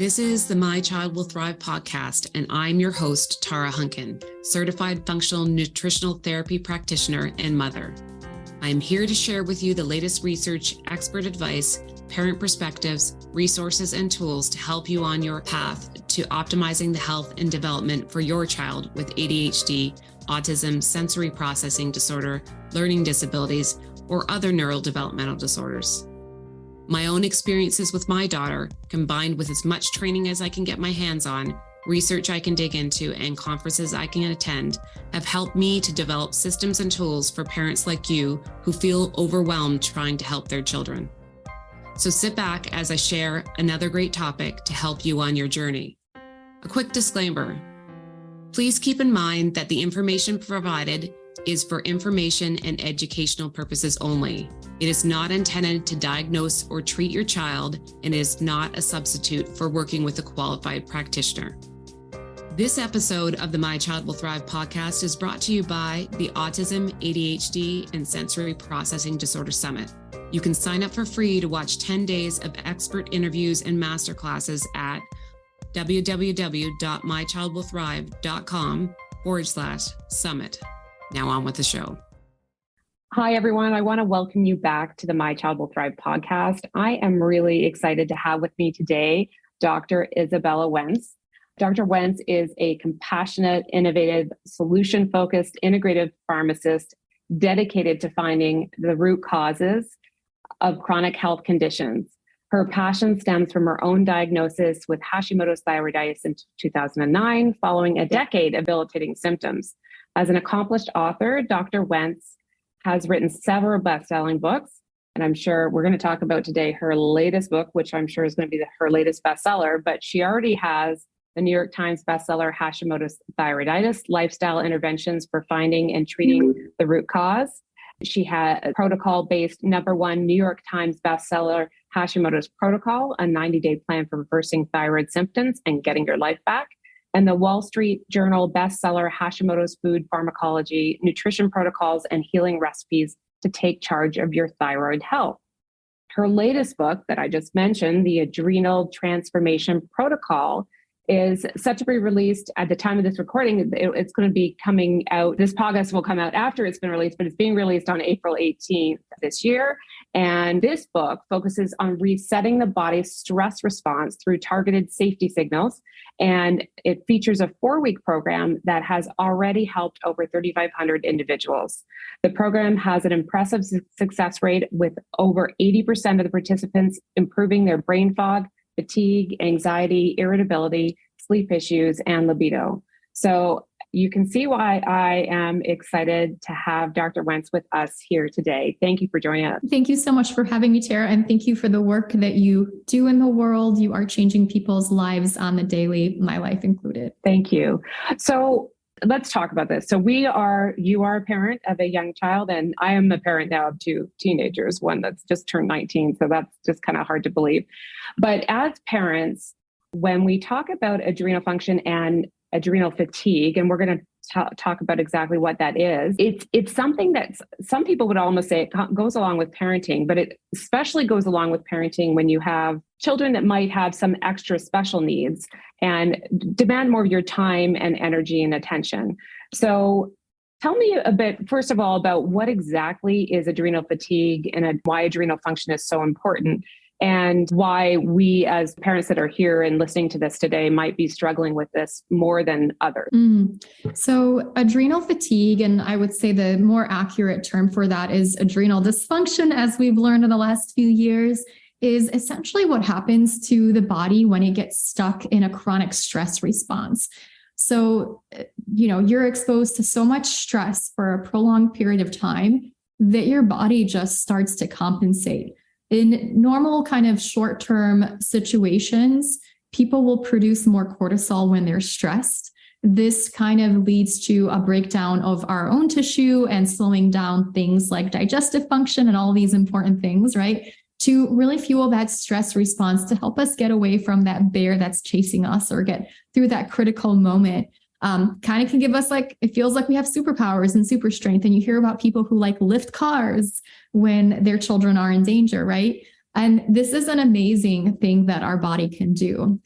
This is the My Child Will Thrive podcast, and I'm your host, Tara Hunkin, certified functional nutritional therapy practitioner and mother. I'm here to share with you the latest research, expert advice, parent perspectives, resources, and tools to help you on your path to optimizing the health and development for your child with ADHD, autism, sensory processing disorder, learning disabilities, or other neurodevelopmental disorders. My own experiences with my daughter, combined with as much training as I can get my hands on, research I can dig into, and conferences I can attend, have helped me to develop systems and tools for parents like you who feel overwhelmed trying to help their children. So sit back as I share another great topic to help you on your journey. A quick disclaimer. Please keep in mind that the information provided is for information and educational purposes only. It is not intended to diagnose or treat your child and is not a substitute for working with a qualified practitioner. This episode of the My Child Will Thrive podcast is brought to you by the Autism, ADHD, and Sensory Processing Disorder Summit. You can sign up for free to watch 10 days of expert interviews and masterclasses at www.mychildwillthrive.com/summit. Now on with the show. Hi, everyone. I want to welcome you back to the My Child Will Thrive podcast. I am really excited to have with me today Dr. Izabella Wentz. Dr. Wentz is a compassionate, innovative, solution-focused, integrative pharmacist dedicated to finding the root causes of chronic health conditions. Her passion stems from her own diagnosis with Hashimoto's thyroiditis in 2009, following a decade of debilitating symptoms. As an accomplished author, Dr. Wentz has written several best-selling books, and I'm sure we're going to talk about today her latest book, which I'm sure is going to be her latest bestseller, but she already has the New York Times bestseller, Hashimoto's Thyroiditis, Lifestyle Interventions for Finding and Treating the Root Cause. She had a protocol-based #1 New York Times bestseller, Hashimoto's Protocol, a 90-day plan for reversing thyroid symptoms and getting your life back, and the Wall Street Journal bestseller, Hashimoto's Food Pharmacology, Nutrition Protocols and Healing Recipes to Take Charge of Your Thyroid Health. Her latest book that I just mentioned, the Adrenal Transformation Protocol, is set to be released at the time of this recording. It's going to be coming out. This podcast will come out after it's been released, but it's being released on April 18th this year. And this book focuses on resetting the body's stress response through targeted safety signals. And it features a 4-week program that has already helped over 3,500 individuals. The program has an impressive success rate with over 80% of the participants improving their brain fog, fatigue, anxiety, irritability, sleep issues, and libido. So you can see why I am excited to have Dr. Wentz with us here today. Thank you for joining us. Thank you so much for having me, Tara, and thank you for the work that you do in the world. You are changing people's lives on the daily, my life included. Thank you. So let's talk about this. So you are a parent of a young child, and I am a parent now of 2 teenagers, one that's just turned 19. So that's just kind of hard to believe. But as parents, when we talk about adrenal function and adrenal fatigue, and we're going to talk about exactly what that is, it's something that some people would almost say it goes along with parenting, but it especially goes along with parenting when you have children that might have some extra special needs and demand more of your time and energy and attention. So tell me a bit, first of all, about what exactly is adrenal fatigue and why adrenal function is so important, and why we as parents that are here and listening to this today might be struggling with this more than others. So adrenal fatigue, and I would say the more accurate term for that is adrenal dysfunction, as we've learned in the last few years, is essentially what happens to the body when it gets stuck in a chronic stress response. So, you're exposed to so much stress for a prolonged period of time that your body just starts to compensate. In normal kind of short-term situations, people will produce more cortisol when they're stressed. This kind of leads to a breakdown of our own tissue and slowing down things like digestive function and all these important things, right? To really fuel that stress response to help us get away from that bear that's chasing us or get through that critical moment. Kind of can give us it feels like we have superpowers and super strength. And you hear about people who lift cars when their children are in danger, right? And this is an amazing thing that our body can do.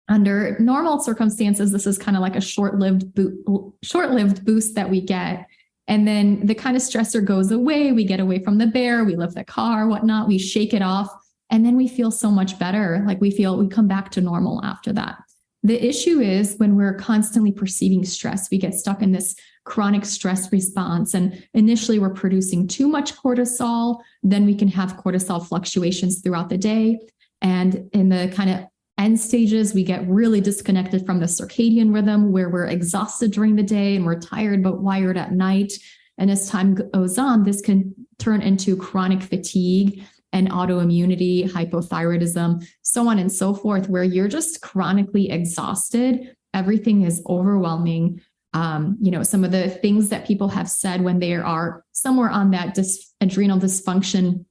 Under normal circumstances, this is kind of like a short-lived boost that we get. And then the kind of stressor goes away. We get away from the bear, we lift the car, whatnot, we shake it off. And then we feel so much better. Like we come back to normal after that. The issue is when we're constantly perceiving stress, we get stuck in this chronic stress response. And initially we're producing too much cortisol. Then we can have cortisol fluctuations throughout the day. And in the kind of end stages, we get really disconnected from the circadian rhythm where we're exhausted during the day and we're tired but wired at night. And as time goes on, this can turn into chronic fatigue and autoimmunity, hypothyroidism, so on and so forth, where you're just chronically exhausted. Everything is overwhelming. Some of the things that people have said when they are somewhere on that adrenal dysfunction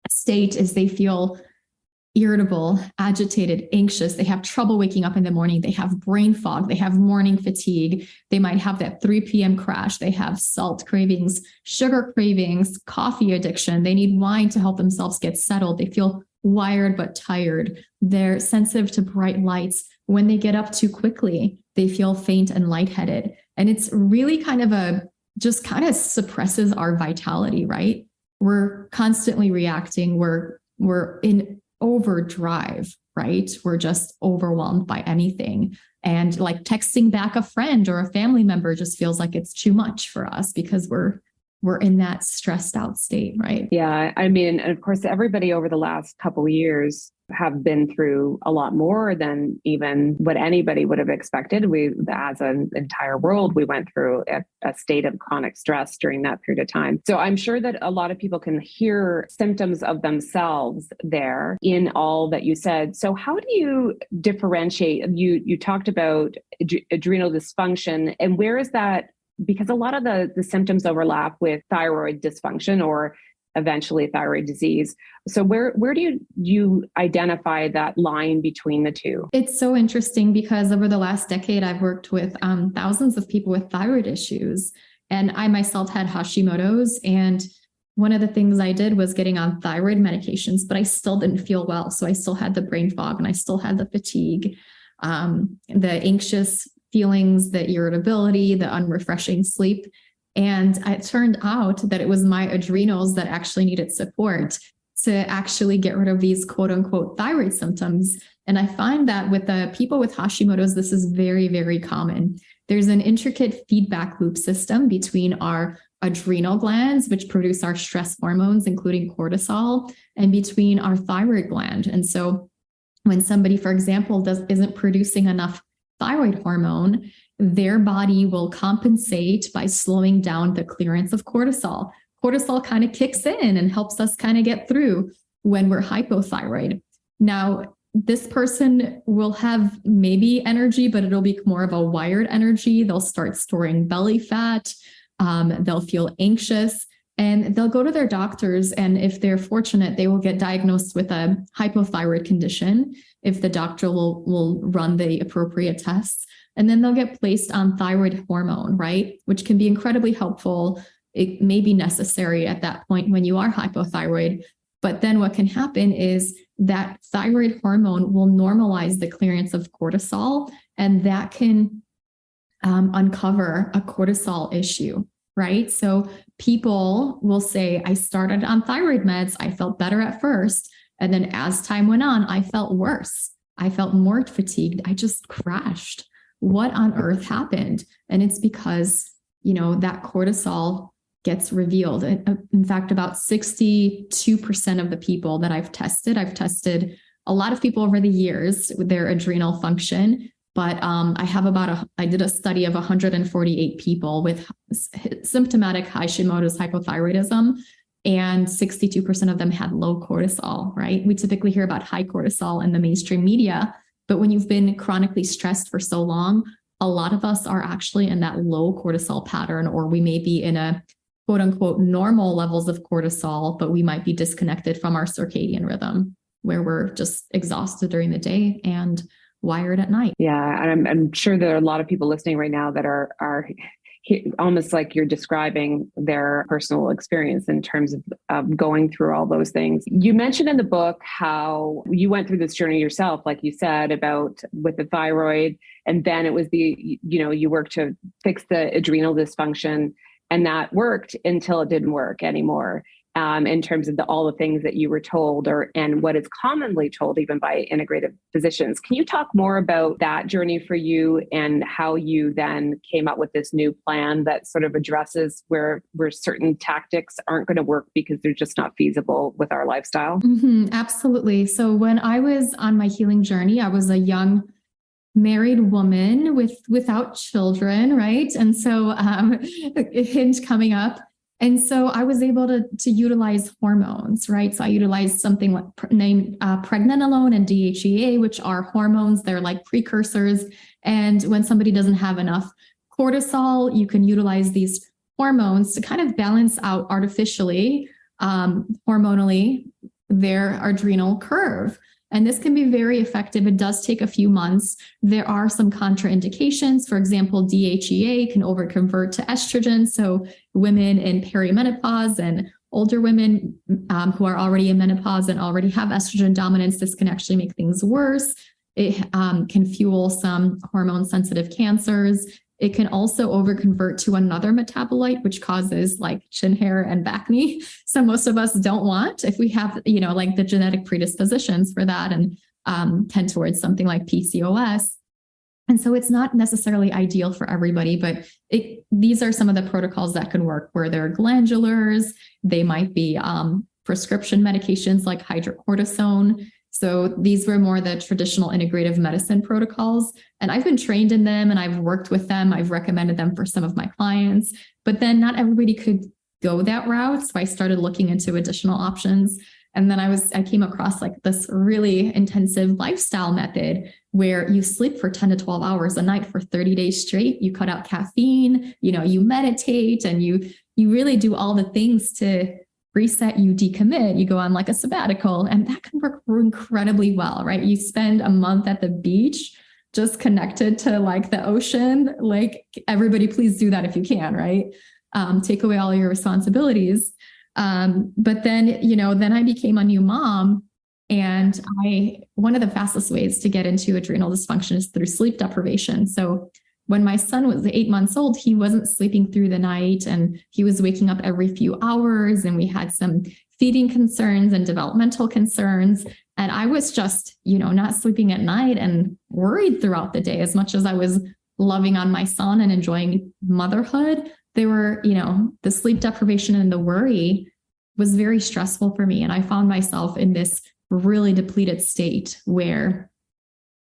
state is they feel irritable, agitated, anxious. They have trouble waking up in the morning. They have brain fog. They have morning fatigue. They might have that 3 p.m. crash. They have salt cravings, sugar cravings, coffee addiction. They need wine to help themselves get settled. They feel wired but tired. They're sensitive to bright lights. When they get up too quickly, they feel faint and lightheaded. And it's really kind of suppresses our vitality, right? We're constantly reacting. We're in overdrive, right? We're just overwhelmed by anything. And like texting back a friend or a family member just feels like it's too much for us because we're in that stressed out state, right? Yeah. I mean, and of course, everybody over the last couple of years have been through a lot more than even what anybody would have expected. We, as an entire world, we went through a state of chronic stress during that period of time. So I'm sure that a lot of people can hear symptoms of themselves there in all that you said. So how do you differentiate? You talked about adrenal dysfunction, and where is that? Because a lot of the symptoms overlap with thyroid dysfunction or eventually thyroid disease. So where do you identify that line between the two? It's so interesting because over the last decade, I've worked with thousands of people with thyroid issues. And I myself had Hashimoto's. And one of the things I did was getting on thyroid medications, but I still didn't feel well. So I still had the brain fog and I still had the fatigue, the anxious feelings, the irritability, the unrefreshing sleep. And it turned out that it was my adrenals that actually needed support to actually get rid of these quote unquote thyroid symptoms. And I find that with the people with Hashimoto's, this is very, very common. There's an intricate feedback loop system between our adrenal glands, which produce our stress hormones, including cortisol, and between our thyroid gland. And so when somebody, for example, isn't producing enough thyroid hormone, their body will compensate by slowing down the clearance of cortisol. Cortisol kind of kicks in and helps us kind of get through when we're hypothyroid. Now, this person will have maybe energy, but it'll be more of a wired energy. They'll start storing belly fat. They'll feel anxious. And they'll go to their doctors. And if they're fortunate, they will get diagnosed with a hypothyroid condition if the doctor will run the appropriate tests. And then they'll get placed on thyroid hormone, right? Which can be incredibly helpful. It may be necessary at that point when you are hypothyroid. But then what can happen is that thyroid hormone will normalize the clearance of cortisol, and that can uncover a cortisol issue, right? So people will say, I started on thyroid meds. I felt better at first. And then as time went on, I felt worse. I felt more fatigued. I just crashed. What on earth happened? And it's because, that cortisol gets revealed. In fact, about 62% of the people that I've tested a lot of people over the years with their adrenal function, but I did a study of 148 people with symptomatic Hashimoto's hypothyroidism, and 62% of them had low cortisol, right? We typically hear about high cortisol in the mainstream media, but when you've been chronically stressed for so long, a lot of us are actually in that low cortisol pattern, or we may be in a quote unquote normal levels of cortisol, but we might be disconnected from our circadian rhythm where we're just exhausted during the day and wired at night. Yeah. And I'm sure there are a lot of people listening right now that are almost like you're describing their personal experience in terms of going through all those things. You mentioned in the book how you went through this journey yourself, like you said, about with the thyroid, and then it was you worked to fix the adrenal dysfunction, and that worked until it didn't work anymore. In terms of all the things that you were told, and what is commonly told even by integrative physicians. Can you talk more about that journey for you and how you then came up with this new plan that sort of addresses where certain tactics aren't going to work because they're just not feasible with our lifestyle? Absolutely. So when I was on my healing journey, I was a young married woman without children, right? And so a hint coming up. And so I was able to utilize hormones, right? So I utilized something named pregnenolone and DHEA, which are hormones. They're like precursors. And when somebody doesn't have enough cortisol, you can utilize these hormones to kind of balance out artificially, hormonally, their adrenal curve. And this can be very effective. It does take a few months. There are some contraindications. For example, DHEA can overconvert to estrogen. So women in perimenopause and older women who are already in menopause and already have estrogen dominance, this can actually make things worse. It can fuel some hormone-sensitive cancers. It can also overconvert to another metabolite, which causes like chin hair and acne. So most of us don't want, if we have, like the genetic predispositions for that, and tend towards something like PCOS. And so it's not necessarily ideal for everybody, but these are some of the protocols that can work where they're glandulars. They might be prescription medications like hydrocortisone. So these were more the traditional integrative medicine protocols. And I've been trained in them and I've worked with them. I've recommended them for some of my clients, but then not everybody could go that route. So I started looking into additional options. And then I came across like this really intensive lifestyle method where you sleep for 10 to 12 hours a night for 30 days straight. You cut out caffeine, you meditate, and you really do all the things to reset, you decommit, you go on like a sabbatical, and that can work incredibly well, right? You spend a month at the beach, just connected to like the ocean. Like everybody, please do that if you can, right? Take away all your responsibilities. But then, then I became a new mom, and one of the fastest ways to get into adrenal dysfunction is through sleep deprivation. So when my son was 8 months old, he wasn't sleeping through the night and he was waking up every few hours, and we had some feeding concerns and developmental concerns. And I was just, not sleeping at night and worried throughout the day. As much as I was loving on my son and enjoying motherhood, there were, the sleep deprivation and the worry was very stressful for me. And I found myself in this really depleted state where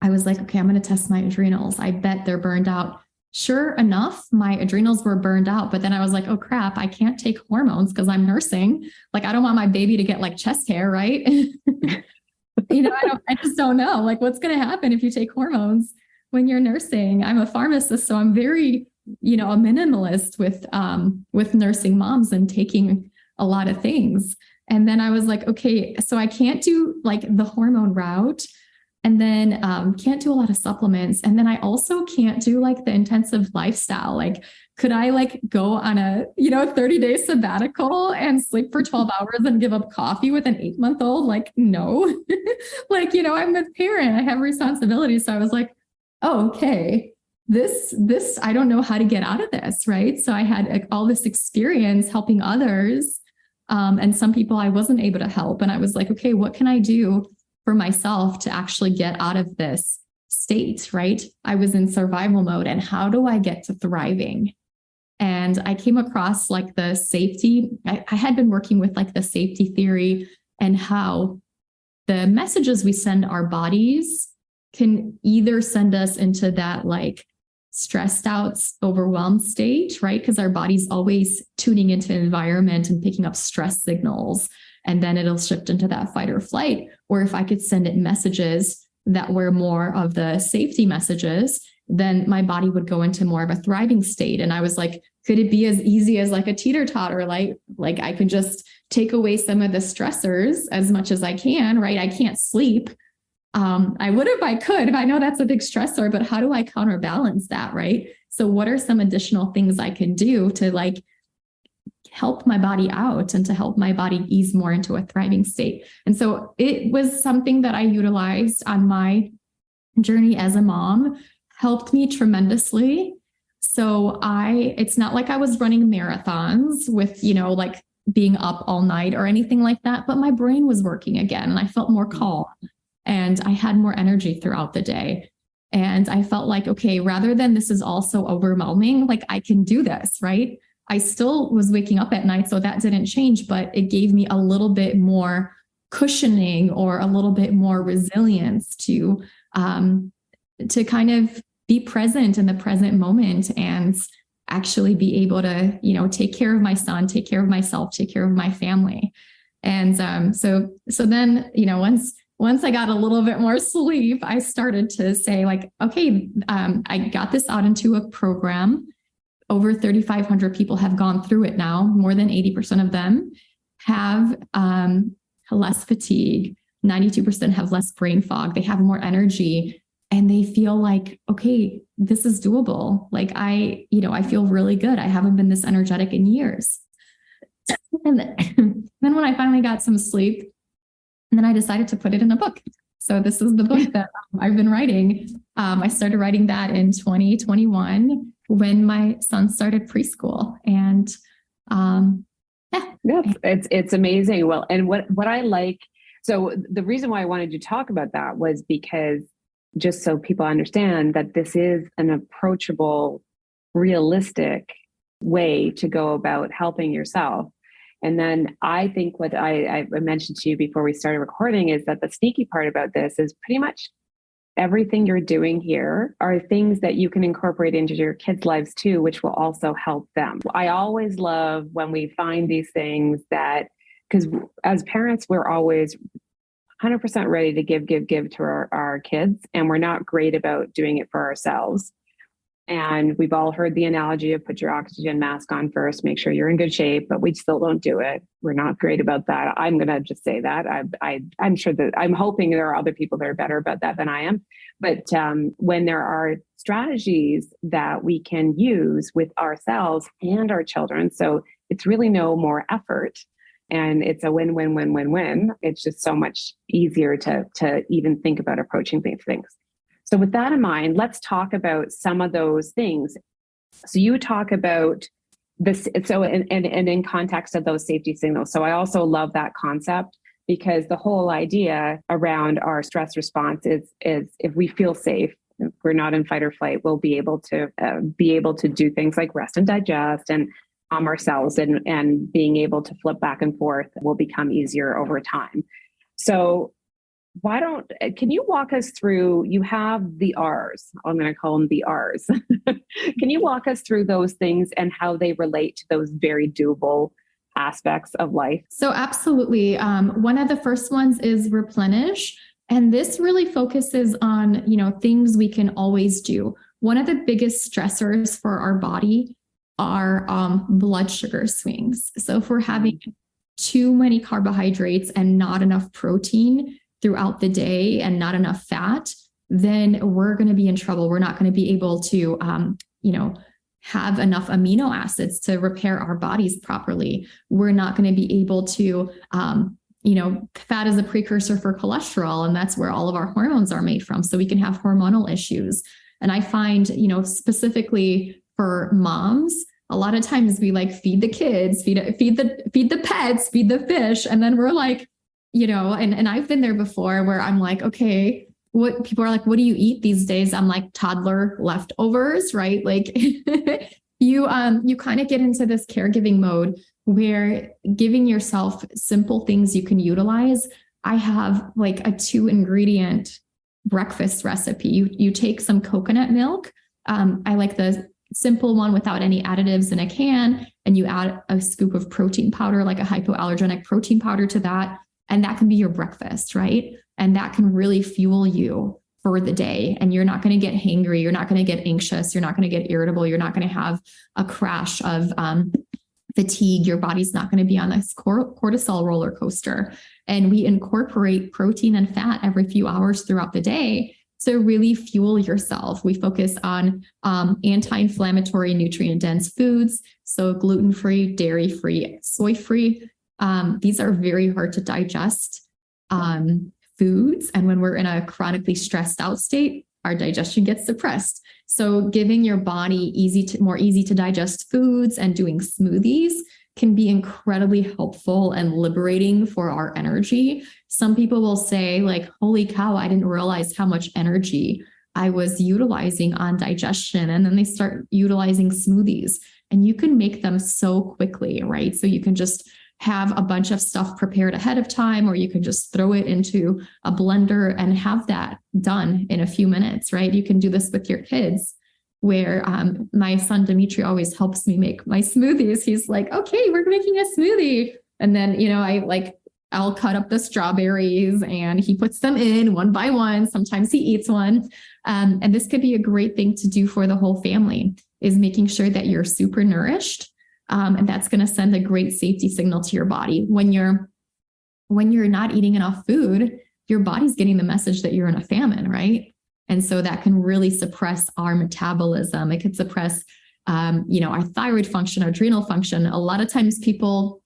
I was like, okay, I'm going to test my adrenals. I bet they're burned out. Sure enough, my adrenals were burned out, but then I was like, oh crap, I can't take hormones because I'm nursing. Like, I don't want my baby to get like chest hair, right? I just don't know. Like, what's going to happen if you take hormones when you're nursing? I'm a pharmacist, so I'm very, a minimalist with nursing moms and taking a lot of things. And then I was like, okay, so I can't do like the hormone route. And then can't do a lot of supplements. And then I also can't do like the intensive lifestyle. Like, could I like go on a, 30-day sabbatical and sleep for 12 hours and give up coffee with an 8-month-old? Like, no, like, I'm a parent, I have responsibilities. So I was like, oh, okay, this, I don't know how to get out of this. Right. So I had all this experience helping others. And some people I wasn't able to help. And I was like, okay, what can I do for myself to actually get out of this state, right? I was in survival mode, and how do I get to thriving? And I came across like the safety. I had been working with like the safety theory and how the messages we send our bodies can either send us into that like stressed out, overwhelmed state, right? Because our body's always tuning into the environment and picking up stress signals. And then it'll shift into that fight or flight. Or if I could send it messages that were more of the safety messages, then my body would go into more of a thriving state. And I was like, could it be as easy as like a teeter-totter? Like I could just take away some of the stressors as much as I can, right? I can't sleep. I would if I could, if I know that's a big stressor, but how do I counterbalance that, right? So what are some additional things I can do to like help my body out and to help my body ease more into a thriving state? And so it was something that I utilized on my journey as a mom, helped me tremendously. So it's not like I was running marathons with, like being up all night or anything like that, but my brain was working again and I felt more calm and I had more energy throughout the day. And I felt like, okay, rather than this is all so overwhelming, like I can do this, right? I still was waking up at night, so that didn't change, but it gave me a little bit more cushioning or a little bit more resilience to kind of be present in the present moment and actually be able to, take care of my son, take care of myself, take care of my family. And so then, once I got a little bit more sleep, I started to say like, okay, I got this out into a program. Over 3,500 people have gone through it now. More than 80% of them have less fatigue. 92% have less brain fog. They have more energy and they feel like, okay, this is doable. Like I feel really good. I haven't been this energetic in years. And then when I finally got some sleep, and then I decided to put it in a book. So this is the book that I've been writing. I started writing that in 2021 when my son started preschool. And it's amazing. Well, and what I like, so the reason why I wanted to talk about that was because just so people understand that this is an approachable, realistic way to go about helping yourself. And then I think what I mentioned to you before we started recording is that the sneaky part about this is pretty much everything you're doing here are things that you can incorporate into your kids' lives too, which will also help them. I always love when we find these things because as parents, we're always 100% ready to give to our kids, and we're not great about doing it for ourselves. And we've all heard the analogy of put your oxygen mask on first, make sure you're in good shape, but we still don't do it. We're not great about that. I'm going to just say that. I'm sure that I'm hoping there are other people that are better about that than I am. But when there are strategies that we can use with ourselves and our children, so it's really no more effort and it's a win-win-win-win-win. It's just so much easier to even think about approaching these things. So with that in mind, let's talk about some of those things. So you talk about this, so and in context of those safety signals. So I also love that concept because the whole idea around our stress response is if we feel safe, if we're not in fight or flight, we'll be able to do things like rest and digest and calm ourselves, and being able to flip back and forth will become easier over time. So can you walk us through, you have the R's, I'm going to call them the R's. Can you walk us through those things and how they relate to those very doable aspects of life? So absolutely. One of the first ones is replenish. And this really focuses on, things we can always do. One of the biggest stressors for our body are blood sugar swings. So if we're having too many carbohydrates and not enough protein throughout the day and not enough fat, then we're going to be in trouble. We're not going to be able to, have enough amino acids to repair our bodies properly. We're not going to be able to, fat is a precursor for cholesterol, and that's where all of our hormones are made from. So we can have hormonal issues. And I find, specifically for moms, a lot of times we like feed the kids, feed the pets, feed the fish. And then we're like, and I've been there before where I'm like, okay, what people are like, what do you eat these days? I'm like, toddler leftovers, right? Like you kind of get into this caregiving mode where giving yourself simple things you can utilize. I have like a 2-ingredient breakfast recipe. You take some coconut milk. I like the simple one without any additives in a can, and you add a scoop of protein powder, like a hypoallergenic protein powder to that. And that can be your breakfast, right? And that can really fuel you for the day. And you're not going to get hangry. You're not going to get anxious. You're not going to get irritable. You're not going to have a crash of fatigue. Your body's not going to be on this cortisol roller coaster. And we incorporate protein and fat every few hours throughout the day. to really fuel yourself. We focus on anti-inflammatory, nutrient-dense foods, so gluten-free, dairy-free, soy-free. These are very hard to digest foods. And when we're in a chronically stressed out state, our digestion gets suppressed. So giving your body more easy to digest foods and doing smoothies can be incredibly helpful and liberating for our energy. Some people will say like, holy cow, I didn't realize how much energy I was utilizing on digestion. And then they start utilizing smoothies, and you can make them so quickly, right? So you can just have a bunch of stuff prepared ahead of time, or you can just throw it into a blender and have that done in a few minutes, right? You can do this with your kids, where my son Dimitri always helps me make my smoothies. He's like, okay, we're making a smoothie. And then, I'll cut up the strawberries and he puts them in one by one. Sometimes he eats one. And this could be a great thing to do for the whole family, is making sure that you're super nourished. And that's going to send a great safety signal to your body. When you're not eating enough food, your body's getting the message that you're in a famine, right? And so that can really suppress our metabolism. It could suppress, our thyroid function, our adrenal function. A lot of times people,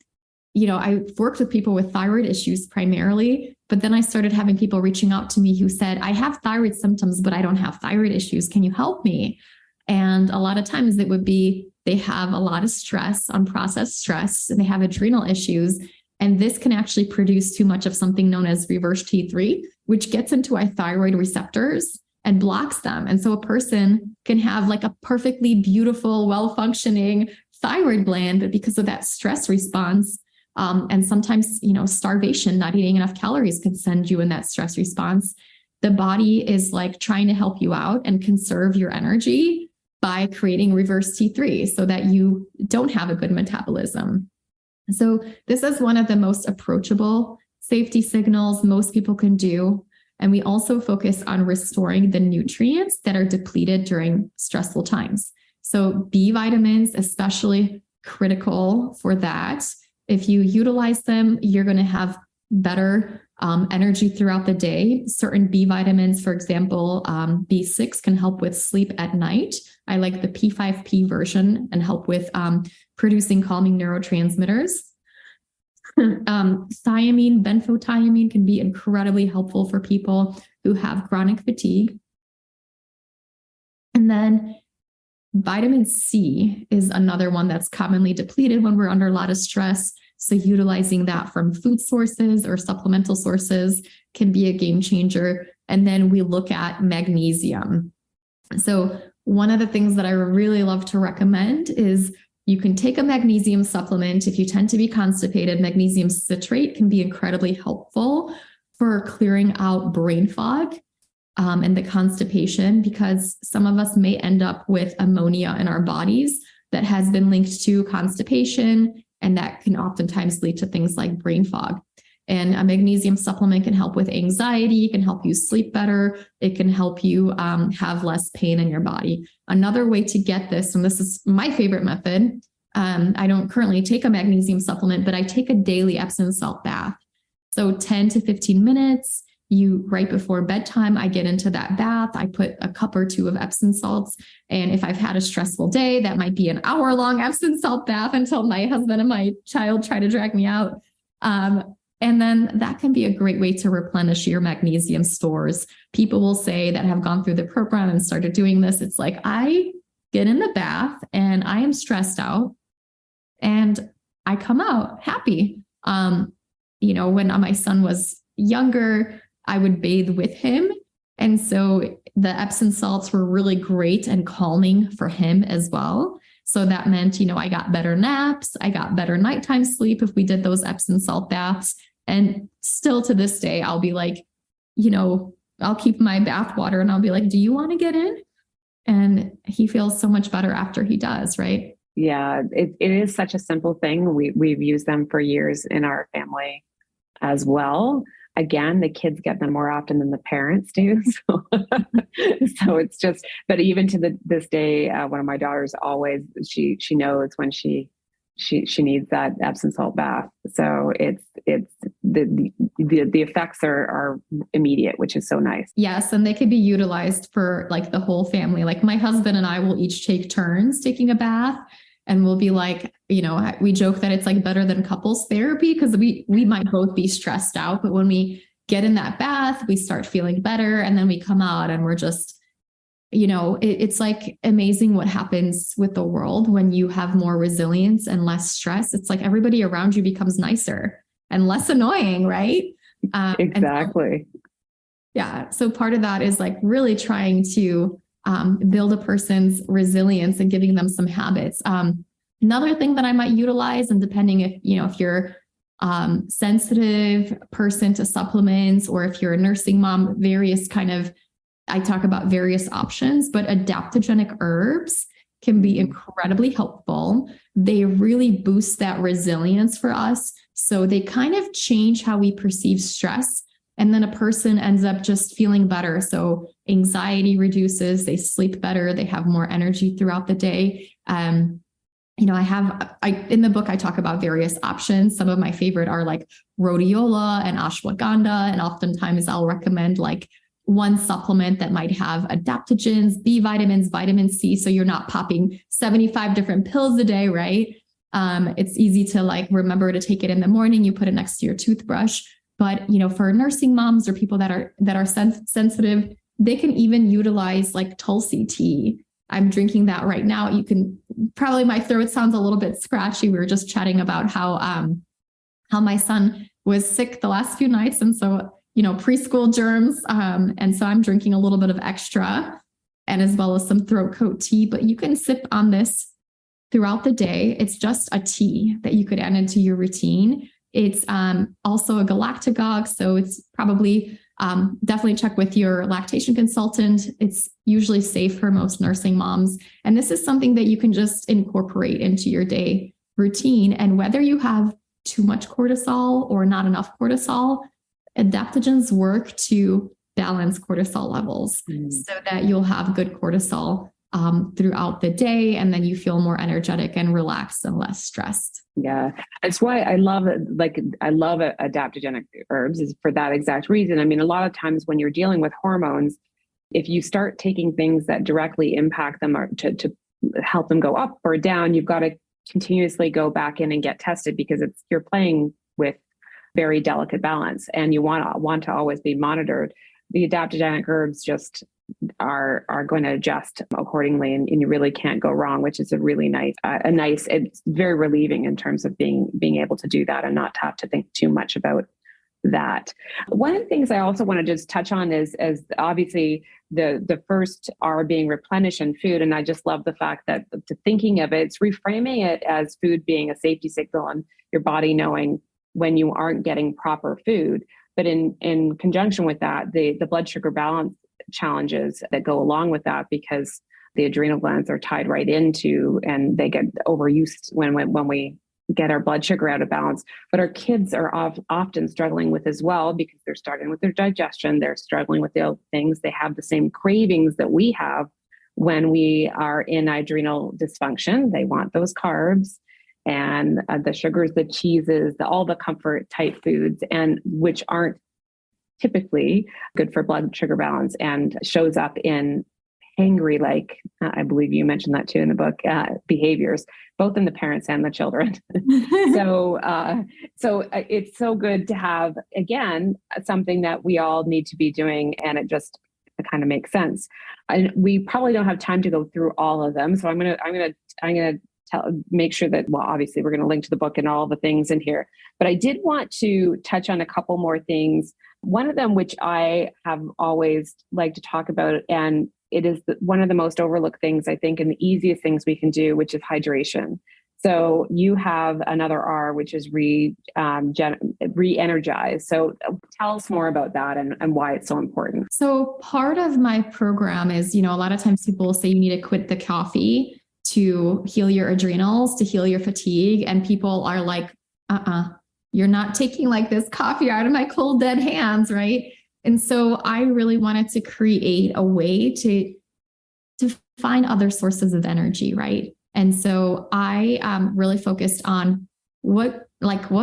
I've worked with people with thyroid issues primarily, but then I started having people reaching out to me who said, I have thyroid symptoms, but I don't have thyroid issues. Can you help me? And a lot of times it would be, they have a lot of stress, unprocessed stress, and they have adrenal issues. And this can actually produce too much of something known as reverse T3, which gets into our thyroid receptors and blocks them. And so a person can have like a perfectly beautiful, well-functioning thyroid gland, but because of that stress response, and sometimes, starvation, not eating enough calories could send you in that stress response. The body is like trying to help you out and conserve your energy by creating reverse T3 so that you don't have a good metabolism. So this is one of the most approachable safety signals most people can do. And we also focus on restoring the nutrients that are depleted during stressful times. So B vitamins, especially critical for that. If you utilize them, you're going to have better energy throughout the day. Certain B vitamins, for example, B6 can help with sleep at night. I like the P5P version and help with producing calming neurotransmitters. Thiamine, benfotiamine can be incredibly helpful for people who have chronic fatigue. And then vitamin C is another one that's commonly depleted when we're under a lot of stress. So utilizing that from food sources or supplemental sources can be a game changer. And then we look at magnesium. So one of the things that I really love to recommend is you can take a magnesium supplement. If you tend to be constipated, magnesium citrate can be incredibly helpful for clearing out brain fog and the constipation, because some of us may end up with ammonia in our bodies that has been linked to constipation, and that can oftentimes lead to things like brain fog. And a magnesium supplement can help with anxiety, can help you sleep better. It can help you have less pain in your body. Another way to get this, and this is my favorite method, I don't currently take a magnesium supplement, but I take a daily Epsom salt bath. So 10 to 15 minutes, right before bedtime, I get into that bath. I put a cup or two of Epsom salts. And if I've had a stressful day, that might be an hour-long Epsom salt bath until my husband and my child try to drag me out. And then that can be a great way to replenish your magnesium stores. People will say that have gone through the program and started doing this. It's like, I get in the bath and I am stressed out and I come out happy. When my son was younger, I would bathe with him. And so the Epsom salts were really great and calming for him as well. So that meant, I got better naps. I got better nighttime sleep if we did those Epsom salt baths. And still to this day, I'll be like, I'll keep my bath water and I'll be like, do you want to get in? And he feels so much better after he does, right? Yeah, it is such a simple thing. We've used them for years in our family as well. Again, the kids get them more often than the parents do. So, so it's just, but even to this day, one of my daughters always, she knows when she she needs that Epsom salt bath. So it's the effects are immediate, which is so nice. Yes. And they could be utilized for like the whole family. Like my husband and I will each take turns taking a bath, and we'll be like, we joke that it's like better than couples therapy because we might both be stressed out, but when we get in that bath, we start feeling better, and then we come out and we're just, it's like amazing what happens with the world when you have more resilience and less stress. It's like everybody around you becomes nicer and less annoying, right? Exactly. So part of that is like really trying to build a person's resilience and giving them some habits. Another thing that I might utilize, and depending if you're sensitive person to supplements, or if you're a nursing mom, I talk about various options, but adaptogenic herbs can be incredibly helpful. They really boost that resilience for us. So they kind of change how we perceive stress. And then a person ends up just feeling better. So anxiety reduces, they sleep better, they have more energy throughout the day. In the book, I talk about various options. Some of my favorite are like rhodiola and ashwagandha. And oftentimes I'll recommend like one supplement that might have adaptogens, B vitamins, vitamin C. So you're not popping 75 different pills a day, right? It's easy to like remember to take it in the morning. You put it next to your toothbrush. But, for nursing moms or people that are sensitive, they can even utilize like Tulsi tea. I'm drinking that right now. You can probably, my throat sounds a little bit scratchy. We were just chatting about how my son was sick the last few nights. And so, preschool germs. And so I'm drinking a little bit of extra, and as well as some throat coat tea, but you can sip on this throughout the day. It's just a tea that you could add into your routine. It's also a galactagogue. So it's probably definitely check with your lactation consultant. It's usually safe for most nursing moms. And this is something that you can just incorporate into your day routine. And whether you have too much cortisol or not enough cortisol, adaptogens work to balance cortisol levels so that you'll have good cortisol throughout the day. And then you feel more energetic and relaxed and less stressed. Yeah. That's why I love it. I love adaptogenic herbs is for that exact reason. I mean, a lot of times when you're dealing with hormones, if you start taking things that directly impact them or to help them go up or down, you've got to continuously go back in and get tested because you're playing with very delicate balance and you want to always be monitored. The adaptogenic herbs just are going to adjust accordingly, and you really can't go wrong, which is a really nice, it's very relieving in terms of being able to do that and not have to think too much about that. One of the things I also want to just touch on is obviously the first R being replenish in food. And I just love the fact that thinking of it, it's reframing it as food being a safety signal and your body knowing when you aren't getting proper food. But in conjunction with that, the blood sugar balance challenges that go along with that, because the adrenal glands are tied right into, and they get overused when we get our blood sugar out of balance. But our kids are often struggling with as well, because they're starting with their digestion. They're struggling with the other things. They have the same cravings that we have when we are in adrenal dysfunction. They want those carbs and the sugars, the cheeses, all the comfort type foods, and which aren't typically good for blood sugar balance and shows up in hangry, like I believe you mentioned that too in the book, behaviors, both in the parents and the children. So it's so good to have, again, something that we all need to be doing, and it kind of makes sense. And we probably don't have time to go through all of them, so I'm gonna make sure that, well, obviously we're going to link to the book and all the things in here, but I did want to touch on a couple more things. One of them, which I have always liked to talk about, and it is one of the most overlooked things, I think, and the easiest things we can do, which is hydration. So you have another R, which is re-energize. So tell us more about that and why it's so important. So part of my program is, a lot of times people will say you need to quit the coffee to heal your adrenals, to heal your fatigue. And people are like, you're not taking like this coffee out of my cold, dead hands, right? And so I really wanted to create a way to find other sources of energy, right? And so I really focused on what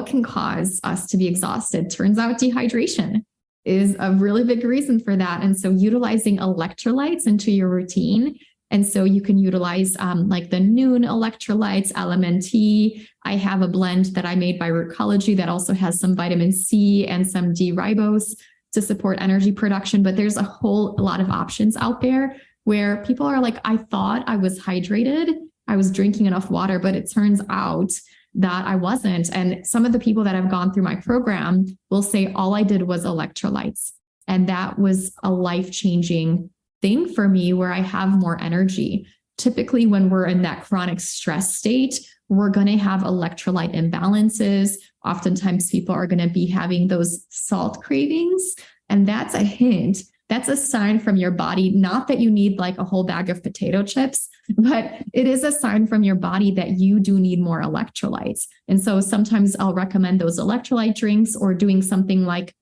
can cause us to be exhausted. Turns out dehydration is a really big reason for that. And so utilizing electrolytes into your routine. And so you can utilize like the noon electrolytes, LMNT. I have a blend that I made by Pharmacology that also has some vitamin C and some D-ribose to support energy production. But there's a whole lot of options out there where people are like, I thought I was hydrated, I was drinking enough water, but it turns out that I wasn't. And some of the people that have gone through my program will say, all I did was electrolytes. And that was a life-changing thing for me where I have more energy. Typically, when we're in that chronic stress state, we're going to have electrolyte imbalances. Oftentimes, people are going to be having those salt cravings. And that's a hint. That's a sign from your body, not that you need like a whole bag of potato chips, but it is a sign from your body that you do need more electrolytes. And so sometimes I'll recommend those electrolyte drinks or doing something like,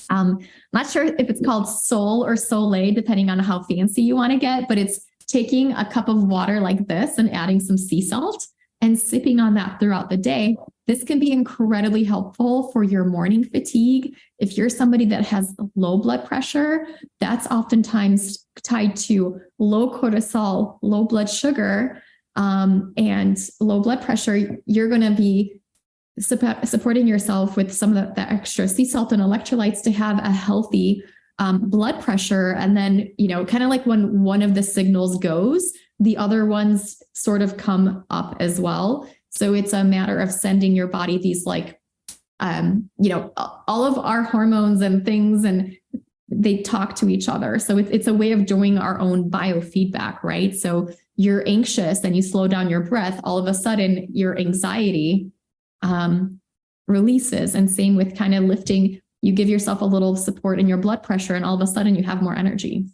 not sure if it's called Sol or Soleil, depending on how fancy you want to get, but it's taking a cup of water like this and adding some sea salt and sipping on that throughout the day. This can be incredibly helpful for your morning fatigue. If you're somebody that has low blood pressure, that's oftentimes tied to low cortisol, low blood sugar, and low blood pressure. You're going to be supporting yourself with some of the extra sea salt and electrolytes to have a healthy blood pressure. And then, kind of like when one of the signals goes, the other ones sort of come up as well. So it's a matter of sending your body these like, all of our hormones and things, and they talk to each other. So it's a way of doing our own biofeedback, right? So you're anxious and you slow down your breath, all of a sudden your anxiety releases. And same with kind of lifting, you give yourself a little support in your blood pressure and all of a sudden you have more energy.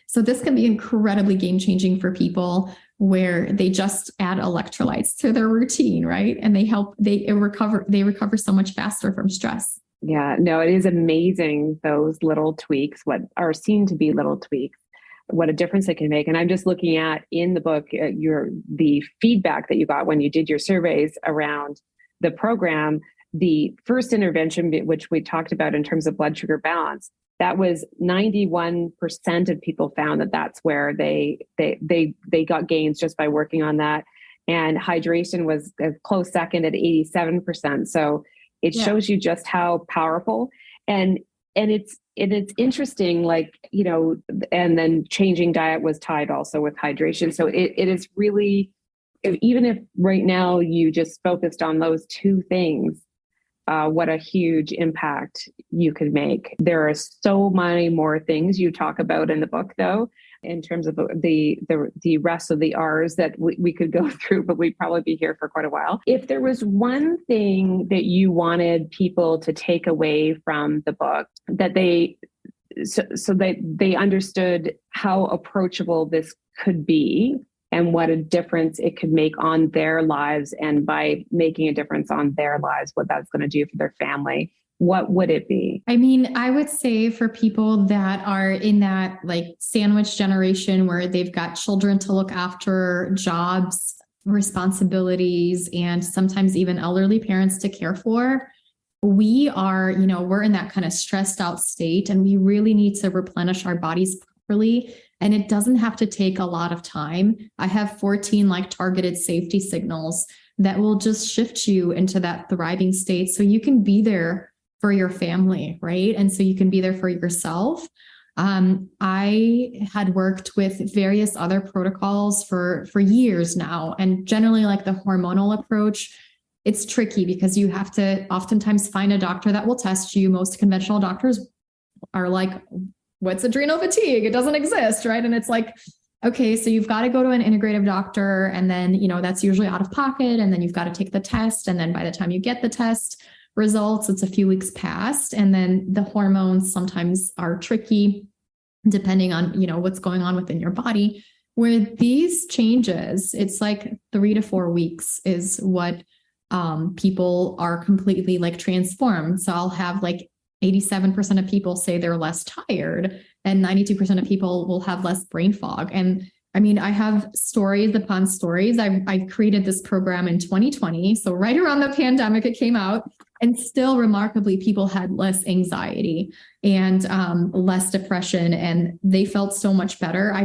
So this can be incredibly game-changing for people where they just add electrolytes to their routine, right? And they recover so much faster from stress. Yeah, no, it is amazing, those little tweaks, what are seen to be little tweaks, what a difference it can make. And I'm just looking at in the book, the feedback that you got when you did your surveys around the program, the first intervention, which we talked about in terms of blood sugar balance, that was 91% of people found that that's where they got gains just by working on that. And hydration was a close second at 87%. So it shows you just how powerful. And it's interesting, like, and then changing diet was tied also with hydration. So it is really, even if right now you just focused on those two things, what a huge impact you could make. There are so many more things you talk about in the book, though, in terms of the rest of the R's that we could go through, but we'd probably be here for quite a while. If there was one thing that you wanted people to take away from the book, that so that they understood how approachable this could be and what a difference it could make on their lives, and by making a difference on their lives, what that's going to do for their family, what would it be? I mean, I would say for people that are in that like sandwich generation where they've got children to look after, jobs, responsibilities, and sometimes even elderly parents to care for, we are, we're in that kind of stressed out state, and we really need to replenish our bodies properly. And it doesn't have to take a lot of time. I have 14 like targeted safety signals that will just shift you into that thriving state so you can be there for your family, right? And so you can be there for yourself. I had worked with various other protocols for years now. And generally like the hormonal approach, it's tricky because you have to oftentimes find a doctor that will test you. Most conventional doctors are like, what's adrenal fatigue? It doesn't exist, right? And it's like, okay, so you've got to go to an integrative doctor, and then, that's usually out of pocket, and then you've got to take the test. And then by the time you get the test results, it's a few weeks past. And then the hormones sometimes are tricky depending on, what's going on within your body. Where these changes, it's like 3 to 4 weeks is what people are completely like transformed. So I'll have like 87% of people say they're less tired, and 92% of people will have less brain fog. And I mean, I have stories upon stories. I created this program in 2020. So right around the pandemic, it came out, and still remarkably, people had less anxiety and less depression, and they felt so much better. I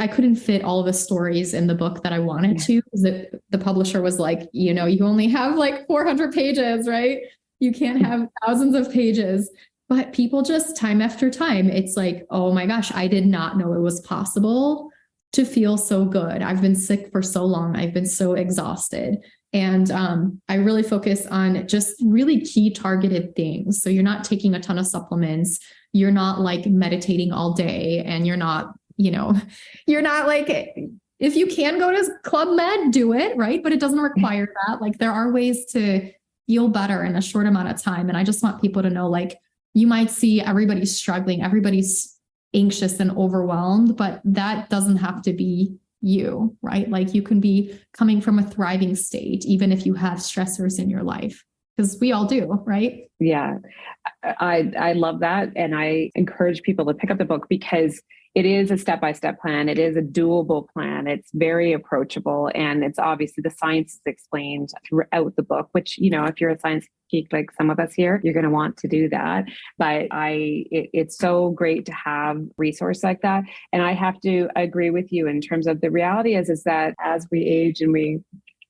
couldn't fit all of the stories in the book that I wanted to, because the publisher was like, you only have like 400 pages, right? You can't have thousands of pages. But people just time after time, it's like, oh my gosh, I did not know it was possible to feel so good. I've been sick for so long. I've been so exhausted. And I really focus on just really key targeted things. So you're not taking a ton of supplements. You're not like meditating all day, and you're not like, if you can go to Club Med, do it, right? But it doesn't require that. Like, there are ways to feel better in a short amount of time. And I just want people to know, like, you might see everybody's struggling, everybody's anxious and overwhelmed, but that doesn't have to be you, right? Like, you can be coming from a thriving state, even if you have stressors in your life, because we all do, right? Yeah, I love that. And I encourage people to pick up the book, because it is a step-by-step plan. It is a doable plan. It's very approachable. And it's obviously, the science is explained throughout the book, which, if you're a science geek like some of us here, you're going to want to do that. But it's so great to have resource like that. And I have to agree with you in terms of, the reality is that as we age and we,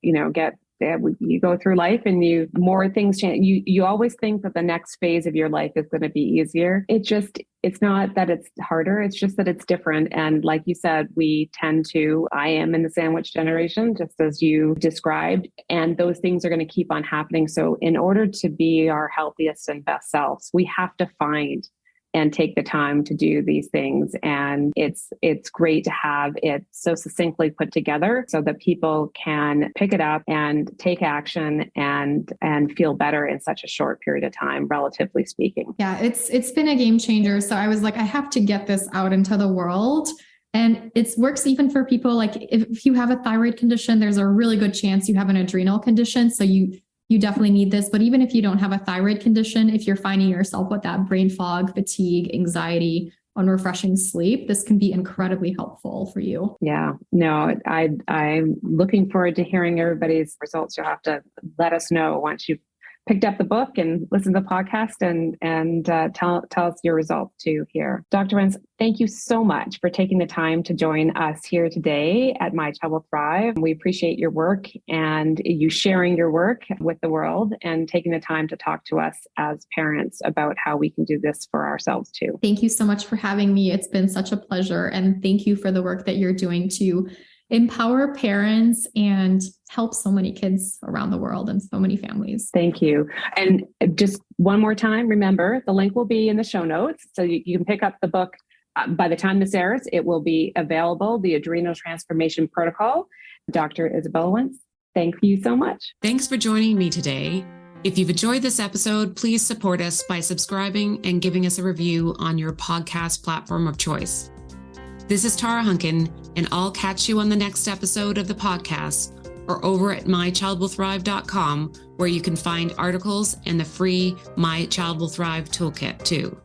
you go through life and more things change. You always think that the next phase of your life is going to be easier. It's not that it's harder. It's just that it's different. And like you said, I am in the sandwich generation, just as you described, and those things are going to keep on happening. So in order to be our healthiest and best selves, we have to find and take the time to do these things. And it's great to have it so succinctly put together so that people can pick it up and take action and feel better in such a short period of time, relatively speaking. Yeah, it's been a game changer. So I was like, I have to get this out into the world. And it works even for people like, if you have a thyroid condition, there's a really good chance you have an adrenal condition. So you definitely need this. But even if you don't have a thyroid condition, if you're finding yourself with that brain fog, fatigue, anxiety, unrefreshing sleep, this can be incredibly helpful for you. Yeah, no, I'm looking forward to hearing everybody's results. You'll have to let us know once you've picked up the book and listened to the podcast, and tell us your results too here. Dr. Wentz, thank you so much for taking the time to join us here today at My Child Will Thrive. We appreciate your work and you sharing your work with the world and taking the time to talk to us as parents about how we can do this for ourselves too. Thank you so much for having me. It's been such a pleasure. And thank you for the work that you're doing to empower parents and help so many kids around the world and so many families. Thank you. And just one more time, remember, the link will be in the show notes. So you can pick up the book. By the time this airs, it will be available, the Adrenal Transformation Protocol. Dr. Izabella Wentz, thank you so much. Thanks for joining me today. If you've enjoyed this episode, please support us by subscribing and giving us a review on your podcast platform of choice. This is Tara Hunkin, and I'll catch you on the next episode of the podcast or over at mychildwillthrive.com, where you can find articles and the free My Child Will Thrive toolkit too.